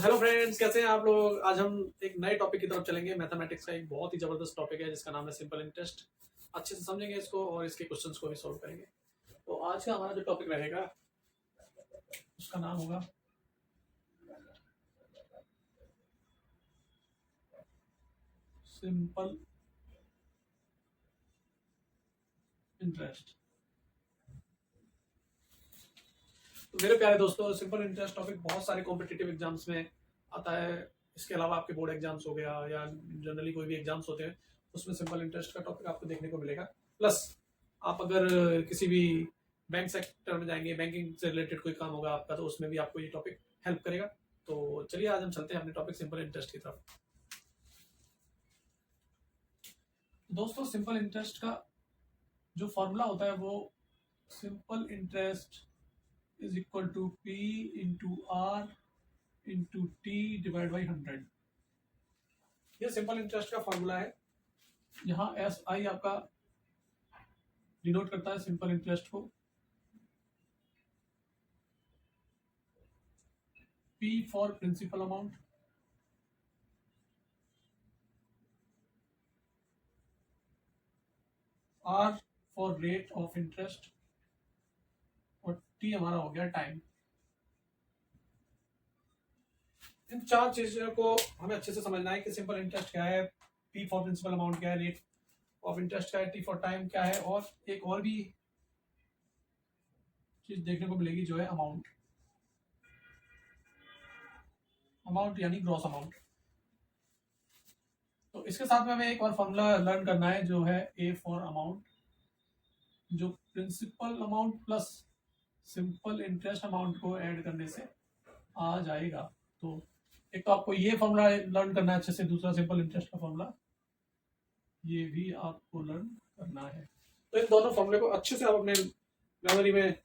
Hello friends, कैसे हैं आप लोग। आज हम एक नए टॉपिक की तरफ चलेंगे। मैथमेटिक्स का एक बहुत ही जबरदस्त टॉपिक है जिसका नाम है सिंपल इंटरेस्ट। अच्छे से समझेंगे इसको और इसके क्वेश्चंस को भी सॉल्व करेंगे। तो आज का हमारा जो टॉपिक रहेगा उसका नाम होगा सिंपल इंटरेस्ट। तो मेरे प्यारे दोस्तों, सिंपल इंटरेस्ट टॉपिक बहुत सारे कॉम्पिटिटिव एग्जाम्स में आता है। इसके अलावा आपके बोर्ड एग्जाम्स हो गया या जनरली कोई भी एग्जाम्स होते हैं उसमें सिंपल इंटरेस्ट का टॉपिक आपको देखने को मिलेगा। प्लस आप अगर किसी भी बैंक सेक्टर में जाएंगे, बैंकिंग से रिलेटेड कोई काम होगा आपका, तो उसमें भी आपको ये टॉपिक हेल्प करेगा। तो चलिए आज हम चलते हैं अपने टॉपिक सिंपल इंटरेस्ट की तरफ। दोस्तों, सिंपल इंटरेस्ट का जो फॉर्मूला होता है वो simple interest is equal to P into R into T divide by 100। ये सिंपल इंटरेस्ट का फॉर्मूला है। यहाँ एस आई आपका डिनोट करता है सिंपल इंटरेस्ट को। P for principal amount, R for rate of interest और T हमारा हो गया टाइम। इन चार चीजों को हमें अच्छे से समझना है कि सिंपल इंटरेस्ट क्या है, P फॉर प्रिंसिपल अमाउंट क्या है, रेट ऑफ इंटरेस्ट क्या है, T फॉर टाइम क्या है, और एक और भी चीज देखने को मिलेगी जो है अमाउंट। अमाउंट यानी ग्रॉस अमाउंट। तो इसके साथ में हमें एक और फॉर्मूला लर्न करना है जो है A फॉर अमाउंट, जो principal amount plus simple interest amount को ऐड करने से आ जाएगा। तो एक तो आपको ये फॉर्मूला लर्न करना है अच्छे से, दूसरा सिंपल इंटरेस्ट का फॉर्मूला ये भी आपको लर्न करना है। तो इन दोनों फॉर्मूले को अच्छे से आप अपने मेमोरी में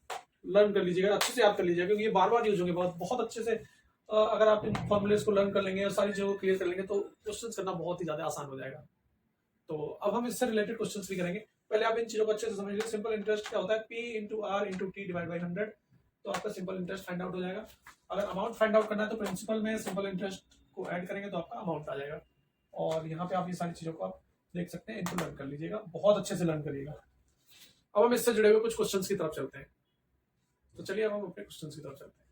लर्न कर लीजिएगा, अच्छे से याद कर लीजिएगा, क्योंकि ये बार बार यूज होंगे बहुत बहुत अच्छे से। अगर आप इन फॉर्मूलेस को लर्न कर लेंगे और सारी चीजों को क्लियर कर लेंगे तो क्वेश्चंस करना बहुत ही ज्यादा आसान हो जाएगा। तो अब हम इससे रिलेटेड क्वेश्चंस भी करेंगे। पहले आप इन चीजों को अच्छे से समझ लीजिए। सिंपल इंटरेस्ट क्या होता है, P into R into T divide by 100। तो आपका सिंपल इंटरेस्ट फाइंड आउट हो जाएगा। अगर अमाउंट फाइंड आउट करना है तो प्रिंसिपल में सिंपल इंटरेस्ट को ऐड करेंगे तो आपका अमाउंट आ जाएगा। और यहाँ पे आप ये सारी चीजों को आप देख सकते हैं, इनको लर्न कर लीजिएगा, बहुत अच्छे से लर्न करिएगा। अब हम इससे जुड़े हुए कुछ क्वेश्चंस की तरफ चलते हैं। तो चलिए अब हम अपने क्वेश्चंस की तरफ चलते हैं।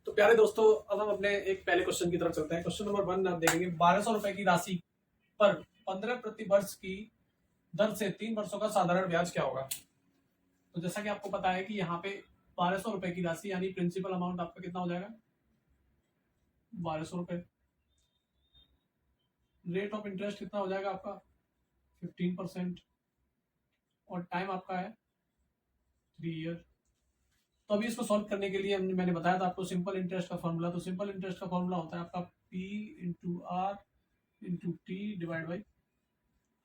तो प्यारे दोस्तों, अब हम अपने एक पहले क्वेश्चन की तरफ चलते हैं। क्वेश्चन नंबर 1 आप देखेंगे, 1200 रुपए की राशि पर 15 प्रति वर्ष की दर से 3 वर्षों का साधारण ब्याज क्या होगा। तो जैसा कि आपको पता है कि यहाँ पे 1200 रुपए की राशि यानी प्रिंसिपल अमाउंट आपका कितना हो जाएगा, 1200 रुपए। रेट ऑफ इंटरेस्ट कितना हो जाएगा आपका, 15%। और टाइम आपका है 3 ईयर। तो अभी इसको सॉल्व करने के लिए मैंने बताया था आपको सिंपल इंटरेस्ट का फॉर्मूला। तो सिंपल इंटरेस्ट का फॉर्मूला होता है आपका P into R into T divide by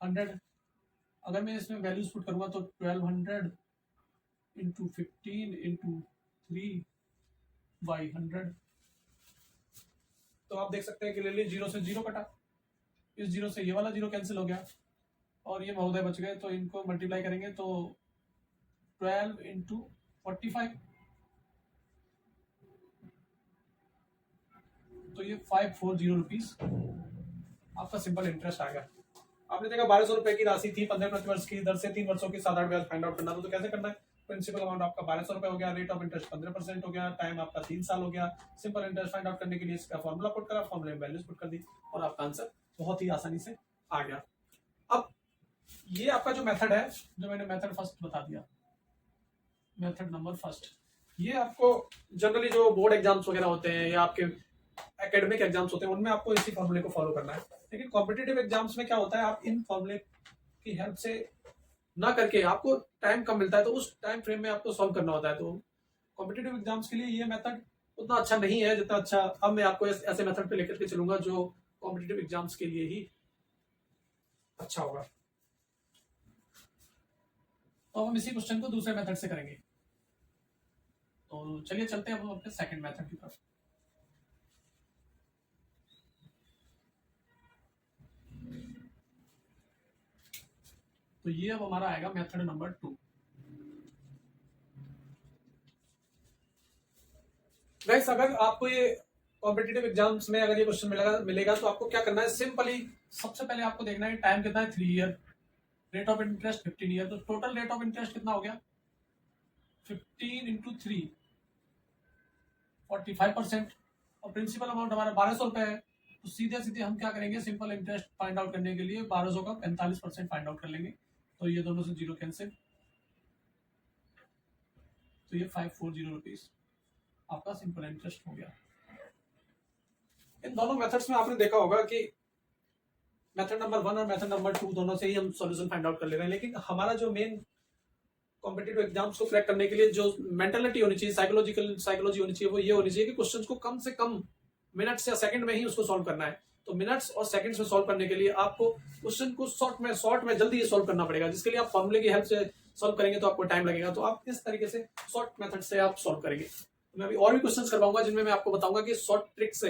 100। अगर मैं इसमें वैल्यूज पुट करूंगा तो 1200 इंटू 15 इंटू 3 बाई 100। तो आप देख सकते हैं कि क्लियरली जीरो से जीरो कटा, इस जीरो से ये वाला जीरो कैंसिल हो गया और ये महोदय बच गए। तो इनको मल्टीप्लाई करेंगे तो 12 इंटू 45, तो ये 540 रुपीज आपका सिंपल इंटरेस्ट आ गया। आपने देखा 1200 रुपए की राशि थी, 15 प्रति वर्ष की दर से 3 वर्षों की साधारण ब्याज फाइंड आउट करना था। तो कैसे करना है, प्रिंसिपल अमाउंट आपका 1200 रुपए हो गया, रेट ऑफ इंटरेस्ट 15% हो गया, टाइम आपका 3 साल हो गया। सिंपल इंटरेस्ट फाइंड आउट करने के लिए इसका फॉर्मूला पुट करा, फॉर्मूले में वैल्यूज पुट कर दी और आपका आंसर बहुत ही आसानी से आ गया। अब ये आपका जो मेथड है, जो मैंने मेथड फर्स्ट बता दिया, मेथड नंबर फर्स्ट, ये आपको जनरली जो बोर्ड एग्जाम्स वगैरह होते हैं या आपके एकेडमिक एग्जाम्स होते हैं उनमें आपको इसी फॉर्मूले को फॉलो करना है। लेकिन कॉम्पिटिटिव एग्जाम्स में क्या होता है, आप इन फॉर्मूले की हेल्प से ना करके आपको टाइम कम मिलता है, तो उस टाइम फ्रेम में आपको सॉल्व करना होता है। तो कॉम्पिटिटिव एग्जाम्स के लिए ये मेथड उतना अच्छा नहीं है जितना अच्छा अब मैं आपको ऐसे मेथड पे लेकर के चलूंगा जो कॉम्पिटिटिव एग्जाम्स के लिए ही अच्छा होगा। तो हम इसी क्वेश्चन को दूसरे मेथड से करेंगे। तो चलिए चलते हैं अब हम अपने सेकंड मेथड की तरफ। तो ये अब हमारा आएगा मेथड नंबर 2। गाइस, अगर आपको ये कॉम्पिटिटिव एग्जाम्स में अगर ये क्वेश्चन मिलेगा तो आपको क्या करना है, सिंपली सबसे पहले आपको देखना है टाइम कितना है, 3 year, rate of interest 15 year, तो टोटल रेट ऑफ इंटरेस्ट कितना हो गया, 15 इंटू 3 45%, और प्रिंसिपल अमाउंट हमारा 1200 रुपए है। तो सीधे सीधे हम क्या करेंगे, सिंपल इंटरेस्ट फाइंड आउट करने के लिए 1200 का 45% फाइंड आउट कर लेंगे, तो ये दोनों से जीरो कैंसिल, तो ये 540 रुपीज आपका सिंपल इंटरेस्ट हो गया। इन दोनों मेथड्स में आपने देखा होगा कि मेथड नंबर 1 और मेथड नंबर 2 दोनों से ही हम सॉल्यूशन फाइंड आउट कर ले रहे हैं, लेकिन हमारा जो मेन कॉम्पिटिटिव एग्जाम्स को क्रैक करने के लिए जो मेंटालिटी होनी चाहिए, साइकोलॉजी होनी चाहिए, वो ये होनी चाहिए कि क्वेश्चंस को कम से कम मिनट्स या सेकंड में ही उसको सॉल्व करना है। तो मिनट्स और सेकंड्स में सॉल्व करने के लिए आपको क्वेश्चन को शॉर्ट में जल्दी ही सॉल्व करना पड़ेगा, जिसके लिए आप फॉर्मूले की हेल्प से सॉल्व करेंगे तो आपको टाइम लगेगा। तो आप इस तरीके से शॉर्ट मेथड से आप सॉल्व करेंगे। तो मैं अभी और भी क्वेश्चन करवाऊंगा जिनमें मैं आपको बताऊंगा कि शॉर्ट ट्रिक्स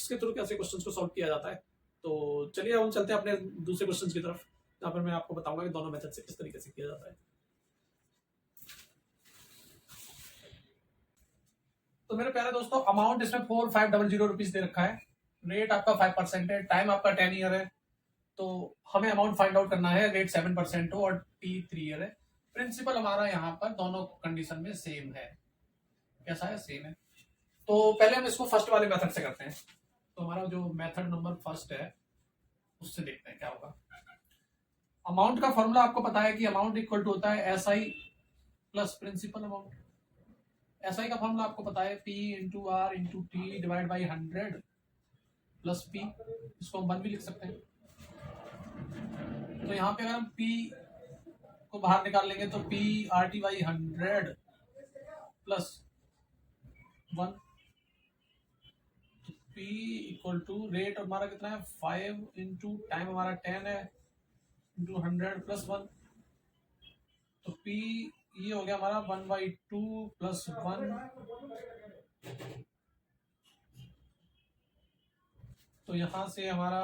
के थ्रू कैसे क्वेश्चन को सॉल्व किया जाता है। तो चलिए हम चलते हैं अपने दूसरे क्वेश्चन की तरफ, जहाँ पर मैं आपको बताऊंगा कि दोनों मेथड से किस तरीके से किया जाता है। तो मेरे प्यारे दोस्तों, अमाउंट इसमें 4500 रुपीज दे रखा है, रेट आपका 5% है, टाइम आपका 10 ईयर है। तो हमें अमाउंट फाइंड आउट करना है, रेट 7% हो और टी 3 ईयर है। प्रिंसिपल हमारा यहाँ पर दोनों कंडीशन में सेम है। कैसा है, सेम है। तो पहले हम इसको फर्स्ट वाले मेथड से करते हैं। तो हमारा जो मेथड नंबर फर्स्ट है उससे देखते हैं क्या होगा। अमाउंट का फॉर्मूला आपको पता है कि अमाउंट इक्वल टू होता है S I plus principal amount. S I का फॉर्मूला आपको पता है P into R into T divide by 100 plus P, इसको हम 1 भी लिख सकते हैं। तो यहाँ पे अगर हम P को बाहर निकाल लेंगे तो P R T by 100 plus 1, तो P इक्वल टू रेट हमारा कितना है 5 इंटू टाइम हमारा 10 है इंटू 100 प्लस 1, तो P ये हो गया हमारा 1/2 प्लस 1। तो यहां से हमारा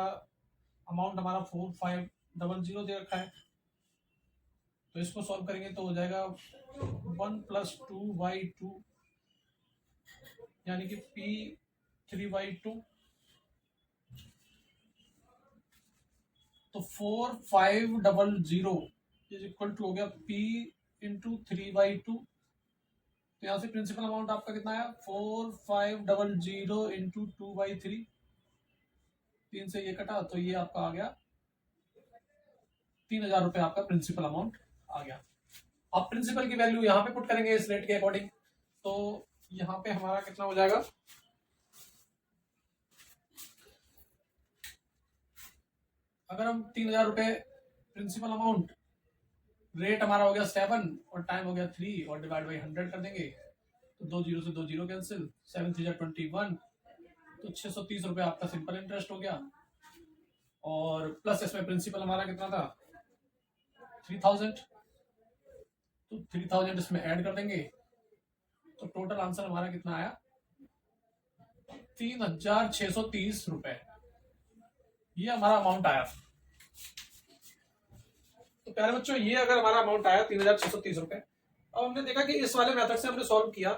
अमाउंट हमारा 4500 दे रखा है। तो इसको सॉल्व करेंगे तो हो जाएगा 1 प्लस 2/2, यानी कि P 3/2। तो 4500 इज इक्वल टू हो गया P इंटू 3/2। तो यहाँ से प्रिंसिपल अमाउंट आपका कितना है 4500 इंटू 2/3, 3 से ये कटा तो ये आपका आ गया 3000 रुपए आपका प्रिंसिपल अमाउंट आ गया। अब प्रिंसिपल की वैल्यू यहाँ पे पुट करेंगे इस रेट के अकॉर्डिंग, तो यहाँ पे हमारा कितना हो जाएगा, अगर हम 3000 रुपए प्रिंसिपल अमाउंट, रेट हमारा हो गया 7 और टाइम हो गया 3 और डिवाइड बाई 100 कर देंगे, तो 2 जीरो से 2 जीरो कैंसिल, 7 3 21, तो 630 रुपए आपका सिंपल इंटरेस्ट हो गया। और प्लस इसमें प्रिंसिपल हमारा कितना था 3000, तो 3000 इसमें ऐड कर देंगे, तो टोटल आंसर हमारा कितना आया 3630 रुपए, ये हमारा अमाउंट आया। तो प्यारे बच्चों, ये अगर हमारा अमाउंट आया 3630 रुपए। अब हमने देखा कि इस वाले मेथड से हमने सॉल्व किया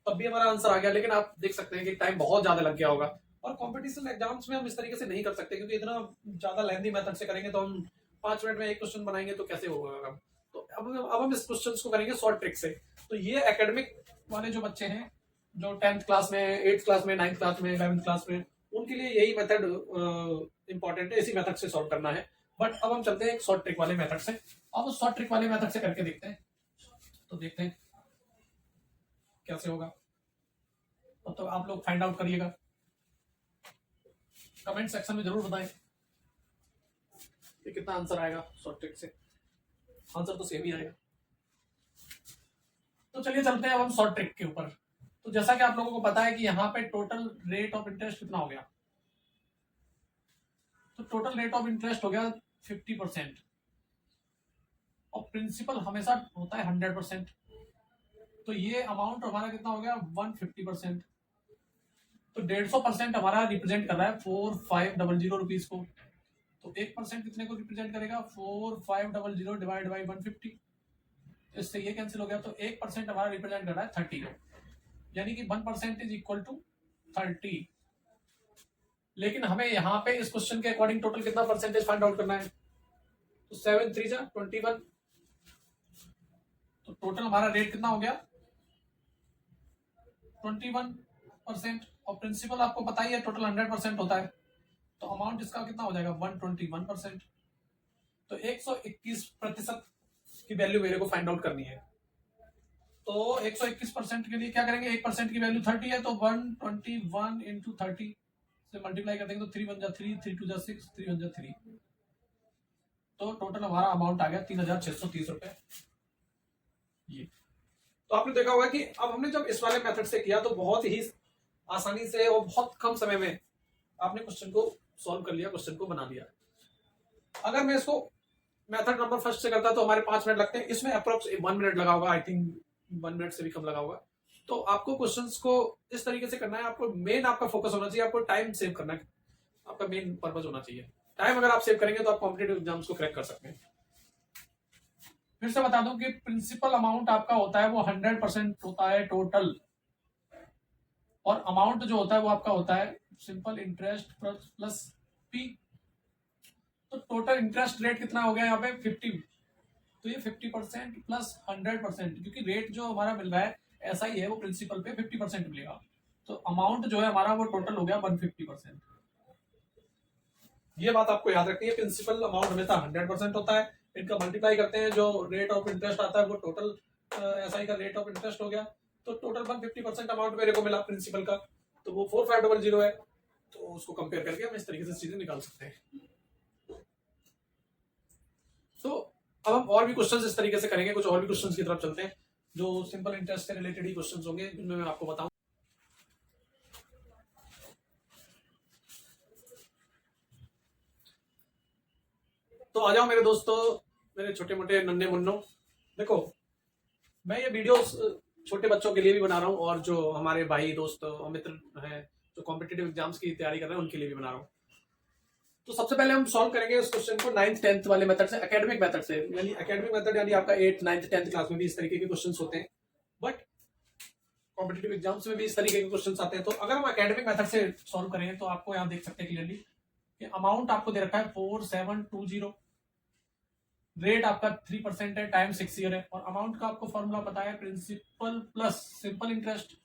तब भी हमारा आंसर आ गया, लेकिन आप देख सकते हैं कि टाइम बहुत ज्यादा लग गया होगा। और कॉम्पिटिशन एग्जाम्स में हम इस तरीके से नहीं कर सकते, क्योंकि इतना ज्यादा लेंथी मेथड से करेंगे तो हम 5 मिनट में एक क्वेश्चन बनाएंगे तो कैसे होगा। तो अब हम इस क्वेश्चन को करेंगे शॉर्ट ट्रिक से। तो ये एकेडमिक वाले जो बच्चे हैं, जो 10th क्लास में, 8th क्लास में, 9th क्लास में, 11th क्लास में, उनके लिए यही मेथड इंपॉर्टेंट है, इसी मेथड से सॉल्व करना है। बट अब हम चलते हैं एक शॉर्ट ट्रिक वाले मेथड से। अब उस शॉर्ट ट्रिक वाले मेथड से करके देखते हैं, तो देखते हैं कैसे होगा। तो आप लोग फाइंड आउट करिएगा, कमेंट सेक्शन में जरूर बताएं कि कितना आंसर आएगा शॉर्ट ट्रिक से। आंसर तो सेम ही आएगा। तो चलिए चलते हैं अब हम शॉर्ट ट्रिक के ऊपर। तो जैसा कि आप लोगों को पता है कि यहाँ पे टोटल रेट ऑफ इंटरेस्ट कितना हो गया, तो टोटल रेट ऑफ इंटरेस्ट हो गया 50% और प्रिंसिपल हमेशा होता है 100%। तो ये अमाउंट हमारा कितना हो गया 150%। तो 150% हमारा रिप्रेजेंट कर रहा है 4500 रुपीज को। तो 1% कितने को रिप्रेजेंट करेगा, 4500 डिवाइड बाई 150, इससे ये कैंसिल हो गया। तो 1% हमारा रिप्रेजेंट कर रहा है 30 को, यानी कि 1% इज इक्वल टू 30। लेकिन हमें यहाँ पे इस क्वेश्चन के अकॉर्डिंग टोटल कितना परसेंटेज फाइंड आउट करना है, तो 7 3 जा 21, तो टोटल हमारा रेट कितना हो गया 21%। और प्रिंसिपल आपको पता ही है टोटल 100% होता है, तो अमाउंट इसका कितना हो जाएगा 121%। तो 121% की वैल्यू मेरे को फाइंड आउट करनी है। तो 121% के लिए क्या करेंगे, 1% की वैल्यू 30 है, तो 121 इंटू 30 से मल्टीप्लाई कर देंगे, तो 3 1 जा 3, 3 2 जा 6, 3 1 जा 3, तो टोटल हमारा अमाउंट आ गया 3630 रुपए। ये तो आपने देखा होगा कि अब हमने जब इस वाले मेथड से किया तो बहुत ही आसानी से और बहुत कम समय में आपने क्वेश्चन को सॉल्व कर लिया, क्वेश्चन को बना लिया। अगर मैं इसको मेथड नंबर फर्स्ट से करता तो हमारे 5 मिनट लगते हैं, इसमें अप्रोक्स 1 मिनट लगा होगा, आई थिंक 1 मिनट से भी कम लगा होगा। तो आपको क्वेश्चंस को इस तरीके से करना है, आपको मेन आपका फोकस होना चाहिए, आपको टाइम सेव करना है, आपका मेन पर्पज होना चाहिए। टाइम अगर आप सेव करेंगे तो आप कॉम्पिटिटिव एग्जाम्स को क्रैक कर सकते हैं। फिर से बता दूं कि प्रिंसिपल अमाउंट आपका होता है वो 100% होता है टोटल, और अमाउंट जो होता है वो आपका होता है सिंपल इंटरेस्ट प्लस पी। तो टोटल इंटरेस्ट रेट कितना हो गया यहाँ पे 50, तो ये 50% प्लस 100%, क्योंकि रेट जो हमारा मिल रहा है ऐसा ही है, वो प्रिंसिपल पे 50% मिलेगा। तो अमाउंट जो है हमारा वो टोटल हो गया 150%। ये बात आपको याद रखनी है, प्रिंसिपल अमाउंट हमेशा 100% होता है, इनका मल्टीप्लाई करते हैं, जो रेट ऑफ इंटरेस्ट आता है वो टोटल एसआई का रेट ऑफ इंटरेस्ट हो गया, तो टोटल 150% अमाउंट मेरे को मिला प्रिंसिपल का, तो वो 4500 है। तो उसको कंपेयर करके हम इस तरीके से चीजें निकाल सकते हैं। तो अब हम और भी क्वेश्चंस इस तरीके से करेंगे, कुछ और भी क्वेश्चंस की तरफ चलते हैं जो सिंपल इंटरेस्ट से रिलेटेड ही क्वेश्चंस होंगे, जिनमें मैं आपको बताऊं। तो आ जाओ मेरे दोस्तों, मेरे छोटे मोटे नन्हे मुन्नो। देखो मैं ये वीडियोस छोटे बच्चों के लिए भी बना रहा हूँ, और जो हमारे भाई दोस्त और मित्र हैं जो कॉम्पिटिटिव एग्जाम्स की तैयारी कर रहे हैं उनके लिए भी बना रहा हूँ। तो सबसे पहले हम सॉल्व करेंगे इस क्वेश्चन को 9th 10th वाले मेथड से, एकेडमिक मेथड से, यानी एकेडमिक मेथड यानी आपका 8th 9th 10th क्लास में भी इस तरीके के क्वेश्चंस होते हैं, बट कॉम्पिटिटिव एग्जाम्स में भी इस तरीके के क्वेश्चंस आते हैं। तो अगर हम एकेडमिक मेथड से सॉल्व करेंगे तो आपको यहाँ देख सकते हैं क्लियरली कि अमाउंट आपको दे रखा है 4720, रेट आपका 3% है, टाइम 6 ईयर है, और अमाउंट का आपको फॉर्मूला पता है principal plus simple interest.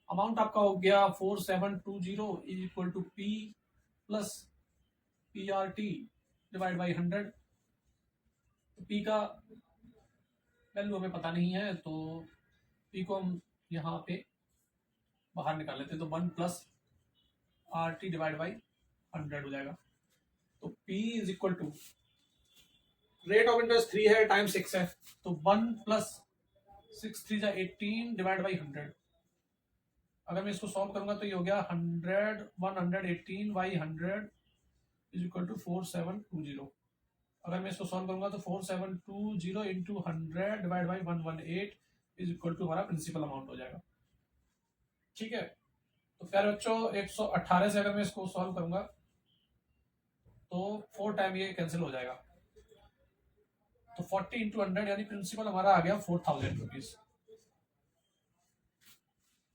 Amount आपका हो गया 4720 is equal to P plus PRT divide by 100। तो P का वैल्यू हमें पता नहीं है, तो P को हम यहाँ पे बाहर निकाल लेते हैं, तो 1 प्लस RT डिवाइड बाई 100 हो जाएगा। तो P is equal to rate of interest 3 है, टाइम 6 है, तो 1 प्लस 6 3 जा 18 डिवाइड बाई 100। अगर मैं इसको सॉल्व करूंगा तो ये हो गया 100 118 बाई 100 इज इक्वल टू 4720। अगर मैं इसको सॉल्व करूंगा तो 4720 into 100 divide by 118 is equal to हमारा प्रिंसिपल अमाउंट हो जाएगा। ठीक है, तो प्यारे बच्चों 118 से अगर मैं इसको सॉल्व करूंगा तो 4 टाइम ये कैंसिल हो जाएगा, तो 40 इंटू 100 यानी प्रिंसिपल हमारा आ गया 4000 रुपीज।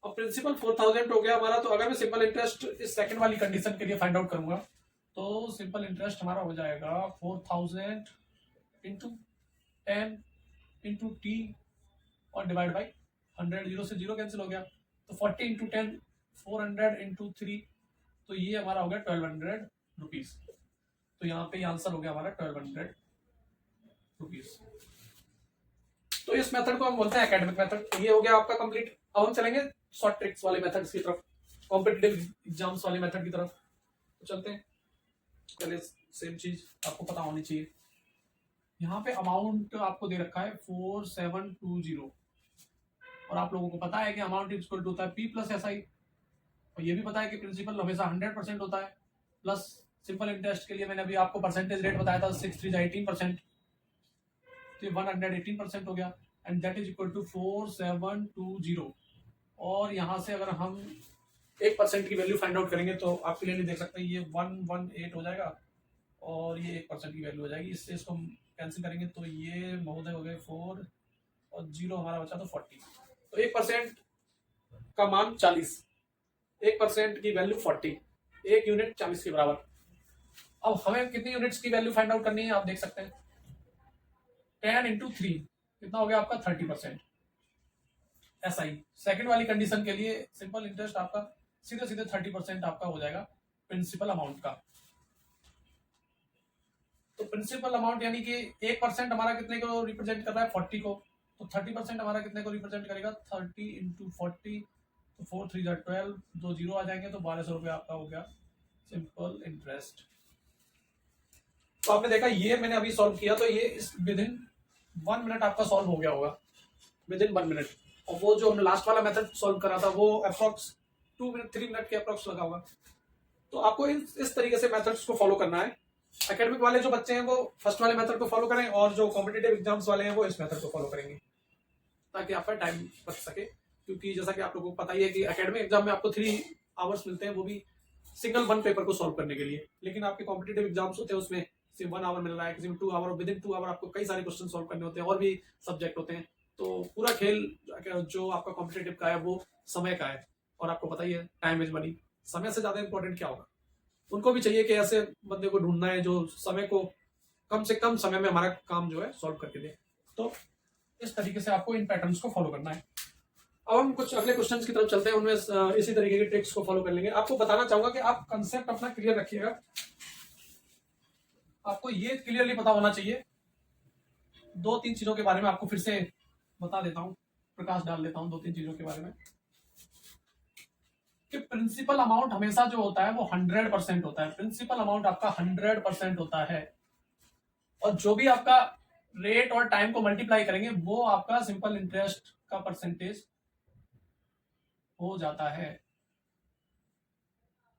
अब प्रिंसिपल 4000 हो गया हमारा, तो अगर मैं सिंपल इंटरेस्ट इस सेकंड वाली कंडीशन के लिए फाइंड आउट करूंगा तो सिंपल इंटरेस्ट हमारा हो जाएगा 4000 इंटू 10 इंटू टी और डिवाइड बाई 100, 0 से 0 कैंसिल हो गया, तो 40 इंटू 10 400 इंटू 3, तो ये हमारा हो गया 1200 रुपीज। तो यहाँ पे आंसर हो गया हमारा 1200 रुपीज। तो इस मेथड को हम बोलते हैं एकेडमिक मेथड। ये हो गया आपका कंप्लीट। अब हम चलेंगे शॉर्ट ट्रिक्स वाले मेथड्स की तरफ, कॉम्पिटिटिव एग्जाम्स वाले मेथड की तरफ तो चलते हैं। पहले सेम चीज आपको पता होनी चाहिए, यहाँ पे अमाउंट आपको दे रखा है 4720, और आप लोगों को पता है कि अमाउंट इक्वल टू होता है P प्लस SI, और ये भी पता है कि प्रिंसिपल हमेशा 100% होता है, प्लस सिंपल इंटरेस्ट के लिए मैंने अभी आपको परसेंटेज रेट बताया था 6 3 18%, तो 118% हो गया, and that is equal to 4720। और यहाँ से अगर हम 1% की वैल्यू फाइंड आउट करेंगे तो आप क्लियरली देख सकते हैं ये 118 हो जाएगा, और ये 1% की वैल्यू हो जाएगी। इससे इसको हम कैंसिल करेंगे तो ये महोदय हो गए 4 और 0 हमारा बचा तो 40। तो 1% का मान 40, 1% की वैल्यू 40, 1 यूनिट 40 के बराबर। अब हमें कितनी यूनिट्स की वैल्यू फाइंड आउट करनी है, आप देख सकते हैं 10 इंटू 3 कितना हो गया आपका 30%। ऐसा ही सेकंड वाली कंडीशन के लिए सिंपल इंटरेस्ट आपका सीधे सीधे 30% आपका हो जाएगा प्रिंसिपल अमाउंट का। तो प्रिंसिपल अमाउंट यानी कि 1% हमारा कितने को रिप्रेजेंट कर रहा है 40 को, तो 30% हमारा कितने को रिप्रेजेंट करेगा 30 इंटू 40, तो 4 3 12, 2 जीरो आ जाएंगे तो 1200 रुपये आपका हो गया सिंपल इंटरेस्ट। तो आपने देखा ये मैंने अभी सॉल्व किया तो ये विद इन 1 मिनट आपका सॉल्व हो गया होगा, विद इन 1 मिनट। और वो जो हमने लास्ट वाला मेथड सॉल्व करा था वो अप्रोक्स 2 मिनट 3 मिनट के अप्रोक्स लगा होगा। तो आपको इस तरीके से मेथड्स को फॉलो करना है। एकेडमिक वाले जो बच्चे हैं वो फर्स्ट वाले मेथड को फॉलो करें और जो कॉम्पिटेटिव एग्जाम्स वाले हैं वो इस मेथड को फॉलो करेंगे ताकि आपका टाइम बच सके। क्योंकि जैसा कि आप लोगों को पता ही है कि एकेडमिक एग्जाम में आपको 3 आवर्स मिलते हैं, वो भी सिंगल 1 पेपर को सॉल्व करने के लिए। लेकिन आपके कॉम्पिटेटिव एग्जाम्स होते हैं उसमें सिर्फ 1 आवर मिल रहा है, किसी में 2 आवर, विद इन 2 आवर आपको कई सारे क्वेश्चन सॉल्व करने होते हैं और भी सब्जेक्ट होते हैं। तो पूरा खेल जो आपका कॉम्पिटेटिव का है वो समय का है। और आपको पता ही है टाइम इज मनी, समय से ज्यादा इंपॉर्टेंट क्या होगा। उनको भी चाहिए कि ऐसे बंदे को ढूंढना है जो समय को कम से कम समय में हमारा काम जो है सॉल्व करके दे। तो इस तरीके से आपको इन पैटर्न्स को फॉलो करना है। अब हम कुछ अगले क्वेश्चंस की तरफ चलते हैं, उनमें इसी तरीके की ट्रिक्स को फॉलो कर लेंगे। आपको बताना चाहूंगा कि आप कंसेप्ट अपना क्लियर रखिएगा। आपको ये क्लियरली पता होना चाहिए। 2-3 चीजों के बारे में आपको फिर से बता देता हूं, प्रकाश डाल देता हूं 2-3 चीजों के बारे में कि प्रिंसिपल अमाउंट हमेशा जो होता है वो 100% होता है। प्रिंसिपल अमाउंट आपका 100% होता है और जो भी आपका रेट और टाइम को मल्टीप्लाई करेंगे वो आपका सिंपल इंटरेस्ट का परसेंटेज हो जाता है।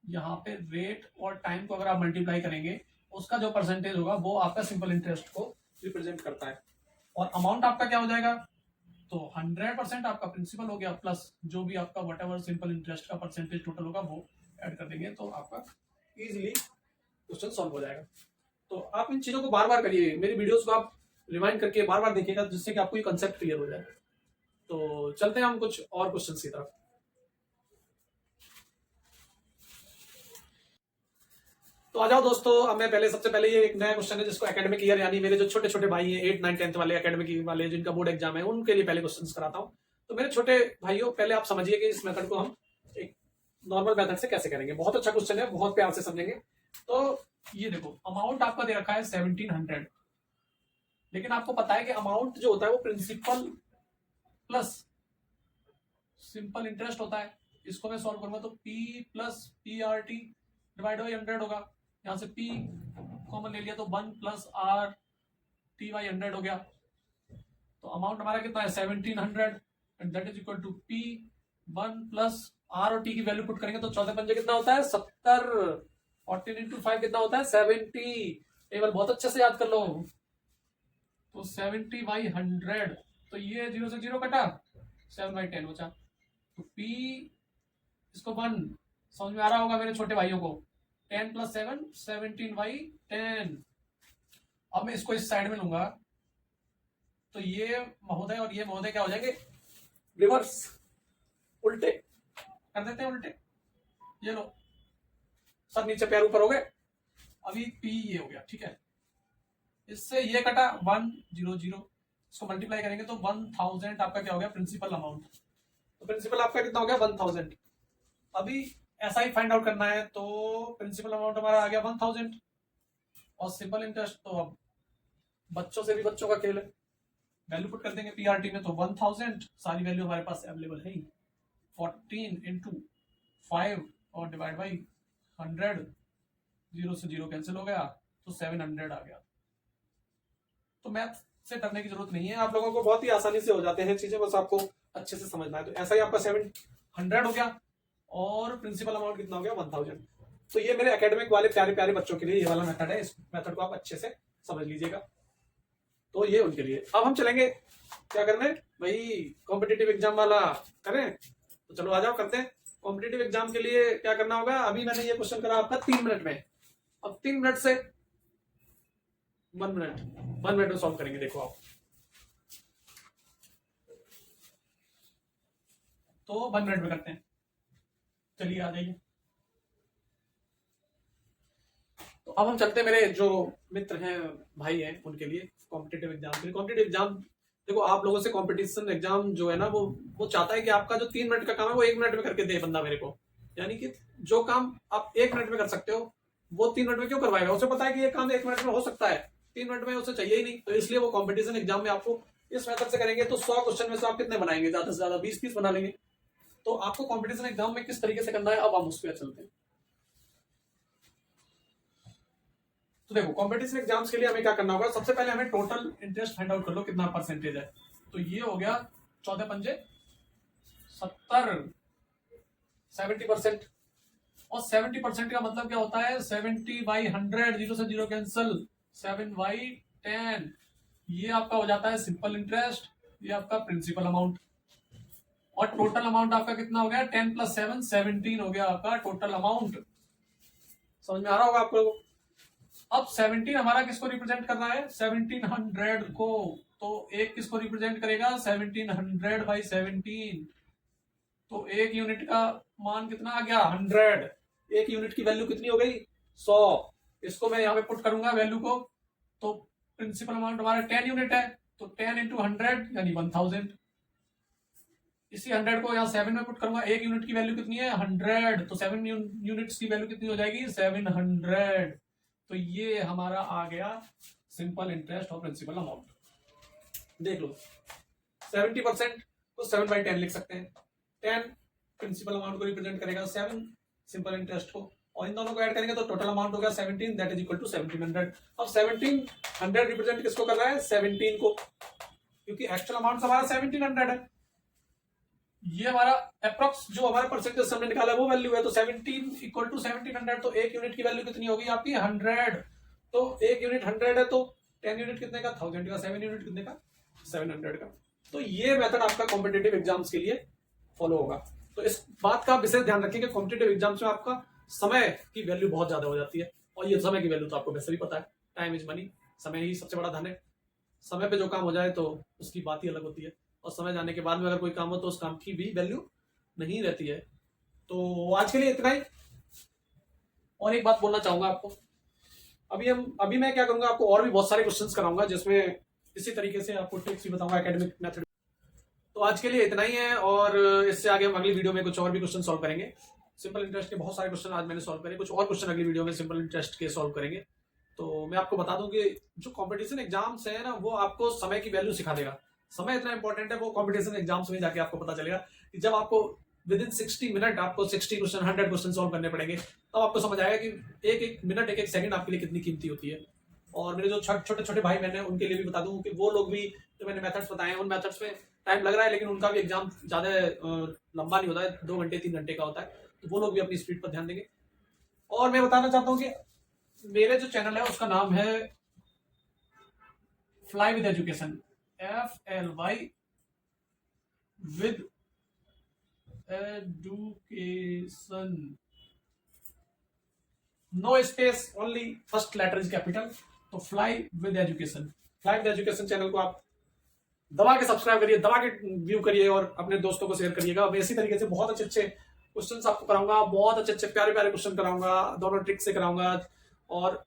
यहाँ पे रेट और टाइम को अगर आप मल्टीप्लाई करेंगे उसका जो परसेंटेज होगा वो आपका सिंपल इंटरेस्ट को रिप्रेजेंट करता है। और अमाउंट आपका क्या हो जाएगा, तो 100% आपका प्रिंसिपल हो गया प्लस जो भी आपका वट एवर सिंपल इंटरेस्ट का परसेंटेज टोटल होगा वो ऐड कर देंगे तो आपका इजीली क्वेश्चन सॉल्व हो जाएगा। तो आप इन चीजों को बार बार करिए, मेरी वीडियोस को आप रिमाइंड करके बार बार देखिएगा जिससे कि आपको ये कंसेप्ट क्लियर हो जाए। तो चलते हैं हम कुछ और क्वेश्चन की तरफ। तो आ जाओ दोस्तों, अब मैं सबसे पहले ये एक नया क्वेश्चन है जिसको एकेडमिक ईयर यानी मेरे जो छोटे छोटे भाई हैं 8, 9, 10 वाले एकेडमिक वाले जिनका बोर्ड एग्जाम है उनके लिए पहले क्वेश्चंस कराता हूं। तो मेरे छोटे भाइयों पहले आप समझिए कि इस मेथड को हम एक नॉर्मल मेथड से कैसे करेंगे। बहुत अच्छा क्वेश्चन है, बहुत प्यार से समझेंगे। तो ये देखो अमाउंट आपका दे रखा है 1700, लेकिन आपको पता है कि अमाउंट जो होता है वो प्रिंसिपल प्लस सिंपल इंटरेस्ट होता है। इसको मैं सॉल्व करूंगा तो P plus PRT divide by 100 होगा। यहां से P कॉमन ले लिया तो 1 प्लस RT बाई 100 हो गया। तो अमाउंट हमारा कितना है 1700 and that is equal to P 1 plus R और T की वैल्यू पुट करेंगे तो 14 पंजे कितना होता है 70, 14 इंटू 5 कितना होता है 70। टेबल बहुत अच्छे से याद कर लो। तो 70 बाई 100, तो ये 0 से 0 कटा 7 बाई 10 बचा। तो P इसको 1 समझ में आ रहा होगा मेरे छोटे भाइयों को, 10 प्लस 7 17 बाई 10। अब मैं इसको इस साइड में लूंगा तो ये महोदय और ये महोदय क्या हो जाएंगे रिवर्स, उल्टे कर देते हैं उल्टे। ये लो सब नीचे पैर ऊपर हो गए। अभी P ये हो गया, ठीक है। इससे ये कटा 1 0 0, इसको मल्टीप्लाई करेंगे तो 1000 आपका क्या हो गया प्रिंसिपल अमाउंट। तो प्रिंसिपल आपका कितना हो गया 1000। अभी ऐसा ही फाइंड आउट करना है तो प्रिंसिपल अमाउंट हमारा आ गया 1000 और सिंपल इंटरेस्ट तो अब बच्चों से भी बच्चों का खेल है, वैल्यू पुट कर देंगे PRT में तो 1000 सारी वैल्यू हमारे पास अवेलेबल है ही। 14 इंटू 5 और डिवाइड बाई 100, 0 से 0 कैंसिल हो गया तो 700 आ गया। तो मैथ से डरने की जरूरत नहीं है, आप लोगों को बहुत ही आसानी से हो जाते हैं चीजें, बस आपको अच्छे से समझना है। तो ऐसा ही आपका 700 हो गया और प्रिंसिपल अमाउंट कितना हो गया 1000। तो ये मेरे एकेडमिक वाले प्यारे प्यारे बच्चों के लिए ये वाला मेथड है, इस मेथड को आप अच्छे से समझ लीजिएगा। तो ये उनके लिए। अब हम चलेंगे क्या करने भाई, कॉम्पिटिटिव एग्जाम वाला करें। तो चलो आ जाओ करते हैं। कॉम्पिटिटिव एग्जाम के लिए क्या करना होगा, अभी मैंने ये क्वेश्चन करा आपका 3 मिनट में। अब 3 मिनट से 1 मिनट में सॉल्व करेंगे। देखो आप, तो 1 मिनट में करते हैं। चलिए आ जाइए। तो अब हम चलते हैं मेरे जो मित्र हैं, भाई हैं, उनके लिए कॉम्पिटेटिव एग्जाम के लिए। कॉम्पिटेटिव एग्जाम, देखो आप लोगों से कॉम्पिटिशन एग्जाम जो है ना, वो चाहता है कि आपका जो 3 मिनट का काम है वो 1 मिनट में करके दे बंदा मेरे को। यानी कि जो काम आप 1 मिनट में कर सकते हो वो 3 मिनट में क्यों करवाएगा? उसे पता है कि ये काम 1 मिनट में हो सकता है, 3 मिनट में उसे चाहिए ही नहीं। तो इसलिए वो कॉम्पिटिशन एग्जाम में आपको इस मेथड से करेंगे। तो 100 क्वेश्चन में से आप कितने बनाएंगे? ज्यादा से ज्यादा 20-30 बना लेंगे। तो आपको कॉम्पिटिशन एग्जाम में किस तरीके से करना है, अब हम उस पर चलते हैं। तो देखो कॉम्पिटिशन एग्जाम्स के लिए हमें क्या करना होगा, सबसे पहले हमें टोटल इंटरेस्ट फाइंड आउट कर लो कितना परसेंटेज है। तो ये हो गया 14 पंजे 70, 70%। और 70% का मतलब क्या होता है? 70/100, 0 से 0 कैंसिल, 7/10। ये आपका हो जाता है सिंपल इंटरेस्ट, ये आपका प्रिंसिपल अमाउंट। और टोटल अमाउंट आपका कितना हो गया? 10 + 7 17 हो गया आपका टोटल अमाउंट। समझ में आ रहा होगा आपको? अब 17 हमारा किसको रिप्रेजेंट करना है? 1700 को। तो एक किसको रिप्रेजेंट करेगा? 1700/17। तो एक यूनिट का मान कितना आ गया? 100। एक यूनिट की वैल्यू कितनी हो गई? 100। इसको मैं यहाँ पे पुट करूंगा वैल्यू को। तो प्रिंसिपल अमाउंट हमारा 10 यूनिट है, तो 10 × 100 यानी 1000। इसी 100 को यहाँ 7 में पुट करूंगा। एक यूनिट की वैल्यू कितनी है? 100। तो 7 यूनिट्स की वैल्यू कितनी हो जाएगी? 700। तो ये हमारा आ गया सिंपल इंटरेस्ट और प्रिंसिपल अमाउंट। देख लो 70% को 7/10 लिख सकते हैं। 10 प्रिंसिपल अमाउंट को रिप्रेजेंट करेगा, 7 सिंपल इंटरेस्ट को, और इन दोनों को ऐड करेंगे तो टोटल अमाउंट हो गया 17, दैट इज इक्वल टू 1700। अब 1700 रिप्रेजेंट किसको कर रहा है? 17 को, क्योंकि एक्चुअल अमाउंट हमारा 1700 है। ये हमारा अप्रोक्स जो हमारा परसेंटेज हमने निकाला वो वैल्यू है। तो 17 = 1700। तो एक यूनिट की वैल्यू कितनी होगी आपकी? 100। तो एक यूनिट 100 है, तो 10 यूनिट कितने का? 1000 का। 7 यूनिट कितने का? 700 का। तो ये मेथड आपका कॉम्पिटेटिव एग्जाम्स के लिए फॉलो होगा। तो इस बात का विशेष ध्यान रखिए कि कॉम्पिटेटिव एग्जाम्स में आपका समय की वैल्यू बहुत ज्यादा हो जाती है। और ये समय की वैल्यू तो आपको वैसे भी पता है, टाइम इज मनी, समय ही सबसे बड़ा धन है। समय पे जो काम हो जाए तो उसकी बात ही अलग होती है, और समय जाने के बाद में अगर कोई काम हो तो उस काम की भी वैल्यू नहीं रहती है। तो आज के लिए इतना ही। और एक बात बोलना चाहूंगा आपको, अभी मैं क्या करूंगा, आपको और भी बहुत सारे क्वेश्चंस कराऊंगा जिसमें इसी तरीके से आपको ट्रिक्स भी बताऊंगा, एकेडमिक मेथड। तो आज के लिए इतना ही है, और इससे आगे हम अगली वीडियो में कुछ और भी क्वेश्चन सॉल्व करेंगे। सिंपल इंटरेस्ट के बहुत सारे क्वेश्चन आज मैंने सॉल्व करे, कुछ और क्वेश्चन अगली वीडियो में सिंपल इंटरेस्ट के सॉल्व करेंगे। तो मैं आपको बता दूं कि जो कॉम्पिटिशन एग्जाम्स है ना, वो आपको समय की वैल्यू सिखा देगा। समय इतना इंपॉर्टेंट है, वो कॉम्पिटिशन एग्जाम्स में जाके आपको पता चलेगा कि जब आपको विदिन 60 मिनट आपको 60 क्वेश्चन 100 क्वेश्चन सॉल्व करने पड़ेंगे, तब आपको समझ आएगा कि एक एक मिनट एक एक सेकंड आपके लिए कितनी कीमती होती है। और मेरे जो छोटे छोटे भाई बहन हैं उनके लिए भी बता दूं कि वो लोग भी, जो मैंने मेथड्स बताए हैं उन मेथड्स में टाइम लग रहा है, लेकिन उनका भी एग्जाम ज्यादा लंबा नहीं होता है, 2 घंटे 3 घंटे का होता है। तो वो लोग भी अपनी स्पीड पर ध्यान देंगे। और मैं बताना चाहता हूँ कि मेरे जो चैनल है उसका नाम है fly with education, FLY with education, no space, only first letter is capital. तो fly with education, fly with education channel को आप दबा के सब्सक्राइब करिए, दबा के व्यू करिए और अपने दोस्तों को शेयर करिएगा। मैं इसी तरीके से बहुत अच्छे अच्छे क्वेश्चंस आपको कराऊंगा, बहुत अच्छे अच्छे प्यारे प्यारे क्वेश्चन कराऊंगा, दोनों ट्रिक से कराऊंगा। और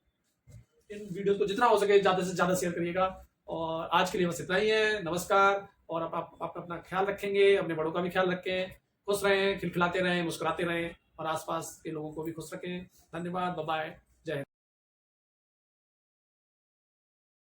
इन वीडियोस को जितना हो सके ज्यादा से ज्यादा शेयर करिएगा। और आज के लिए बस इतना ही है। नमस्कार। और आप अपना ख्याल रखेंगे, अपने बड़ों का भी ख्याल रखें, खुश रहें, खिलखिलाते रहें, मुस्कुराते रहें, और आसपास के लोगों को भी खुश रखें। धन्यवाद। Bye bye. जय हिंद।